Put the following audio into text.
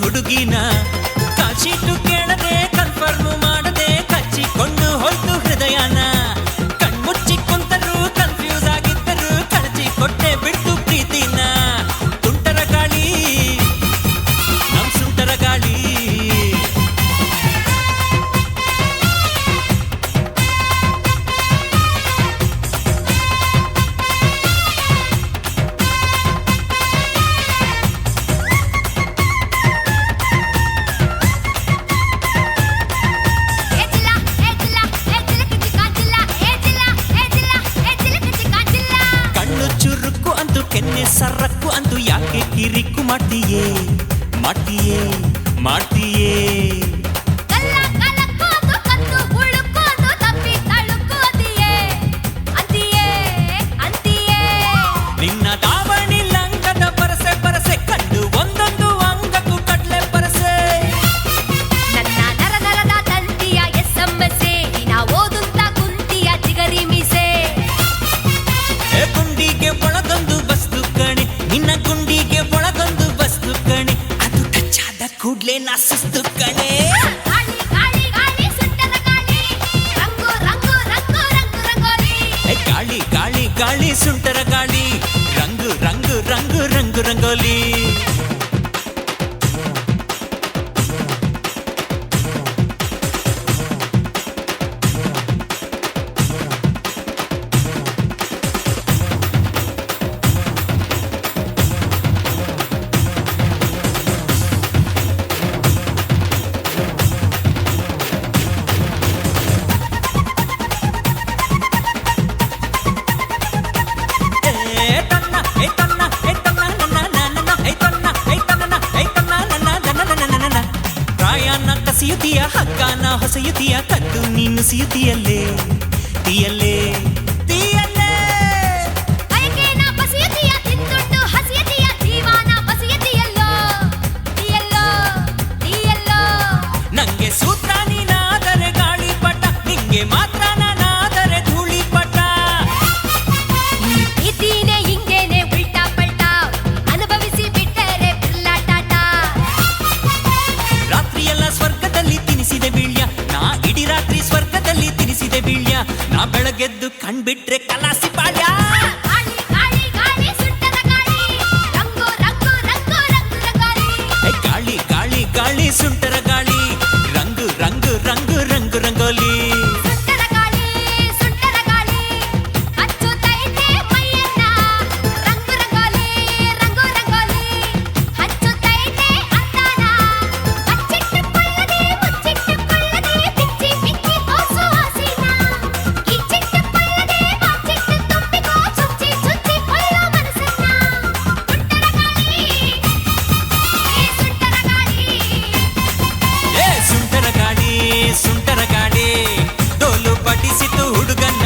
ಹುಡುಗಿನ ಕಾಶೀಟು ಕೇಳದೆ ಕನ್ಫರ್ಮ್ ಮಾಡದೆ ಕಚ್ಚಿಕೊಂಡು ಹೋಯ್ತು ಹೃದಯನ ಕಣ್ಮುಚ್ಚಿ ಕುಂತರು ಕನ್ಫ್ಯೂಸ್ ಆಗಿದ್ದರು ಕಳಚಿ ಕೊಟ್ಟೆ ಬಿಡ್ತು ಪ್ರೀತಿನ ತುಂಟರ ಗಾಳಿ ನಮ್ ಸುಂಟರ ಗಾಳಿ ಕೆನ್ನೆ ಸರಕ್ಕು ಅಂದು ಯಾಕೆ ಕಿರಿಕು ಮಾಡ್ತೀಯೇ ಮಾಡ್ತೀಯೇ ಮಾಡ್ತೀಯೇ ನಿನ್ನ ದಾವಣಿ ಲಂಗದ ಪರಸೆ ಪರಸೆ ಕಂಡು ಒಂದೊಂದು ಅಂಗಕ್ಕೂ ಕಟ್ಲೆ ಪರಸೆ ನನ್ನ ನರ ನರದ ತಂತಿಯ ಎಸ್ಎಂಎಸ್ಸೆ ನಾ ಓದುತ್ತಾ ಕುಂತಿಯ ಚಿಗರಿ ಮೀಸೆ ಗುಂಡಿಗೆ ಒಳಗೊಂದು ವಸ್ತು ಕಣೆ ನಿನ್ನ ಗುಂಡಿಗೆ ಒಳಗೊಂದು ವಸ್ತು ಕಣೆ ಅದು ಟಚ್ಚಾದ ಕೂಡ್ಲೆ ನಾ ಸುಸ್ತು ಕಣೆ ಗಾಳಿ ಗಾಳಿ ಗಾಳಿ ಸುಂಟರ ಗಾಳಿ ರಂಗು ರಂಗು ರಂಗು ರಂಗು ರಂಗೋಲಿ ಗಾಳಿ ಗಾಳಿ ಗಾಳಿ ಸುಂಟರ ಗಾಳಿ ರಂಗು ರಂಗು ರಂಗು ರಂಗು ರಂಗೋಲಿ ಸಿಯುತಿಯ ಹಗ್ಗಾನ ಹೊಸೆಯುತಿಯ ಕದ್ದು ನೀನು ಸಿಯುತಿಯಲ್ಲೇ ತೀಯಲ್ಲೇ ತೀಯಲ್ಲೇ ಬಯಕೆನ ಬಸಿಯತಿಯ ತಿಂದುಂಡು ಹಸಿಯತಿಯ ಜೀವನ ಬಸಿಯತಿಯಲ್ಲೋ ತೀಯಲ್ಲೋ ತೀಯಲ್ಲೋ ನಂಗೆ ಸೂತ್ರ ನೀನಾದರೆ ಗಾಳಿಪಟ ನಿಂಗೆ ಮಾತ್ರ ನಾನಾದರೆ ಧೂಳಿಪಟ ಈ ಪ್ರೀತಿನೇ ಹಿಂಗೇನೆ ಉಲ್ಟಾ ಪಲ್ಟಾ ಅನುಭವಿಸಿ ಬಿಟ್ಟರೆ ಬಿರ್ಲಾಟಾಟ ರಾತ್ರಿಯೆಲ್ಲ ಸ್ವರ್ಗದಲ್ಲಿ ತಿನಿಸಿದೆ ಬೀಳ್ಯ ನಾ ಇಡೀ ರಾತ್ರಿ ಸ್ವರ್ಗದಲ್ಲಿ ತಿನಿಸಿದೆ ಬೀಳ್ಯ ನಾ ಬೆಳಗೆದ್ದು ಕಣ್ಬಿಟ್ರೆ ಕಲಾಸಿ ಪಾಳ್ಯ ಗಾಳಿ ಗಾಳಿ ಗಾಳಿ ಸುಂಟರ ಗಾಳಿ ರಂಗು ರಂಗು ರಂಗು ರಂಗು ರಂಗೋಲಿ ಗಾಳಿ ಗಾಳಿ ಗಾಳಿ ಸುಂಟರ ಗಾಳಿ ರಂಗು ರಂಗು ರಂಗು ರಂಗು ರಂಗೋಲಿ ಸುಂಟರ ಗಾಳಿ ಹಚ್ಚುತ್ತೈತೆ ಮೈಯನ್ನ ರಂಗು ರಂಗೋಲಿ ಹಚ್ಚುತ್ತೈತೆ ಅಂದಾನ ಅಚ್ಚಿಟ್ಟುಕೊಳ್ಳದೆ ಮುಚ್ಚಿಟ್ಟುಕೊಳ್ಳದೆ ಬಿಚ್ಚಿ ಬಿಚ್ಚಿ ಓಸು ಹಸಿನ ಕಿಚ್ಚಿಟ್ಟುಕೊಳ್ಳದೆ ಬಾಚಿಟ್ಟು ತುಂಬಿಕೋ ಚುಚ್ಚಿ ಚುಚ್ಚಿ ಕೊಳ್ಳೋ ಮನಸ್ಸನ್ನ ಸುಂಟರ ಗಾಳಿ ಸುಂಟರ ಗಾಳಿ ಡೋಲು ಪಡಿಸಿತು ಹುಡುಗನ್ನ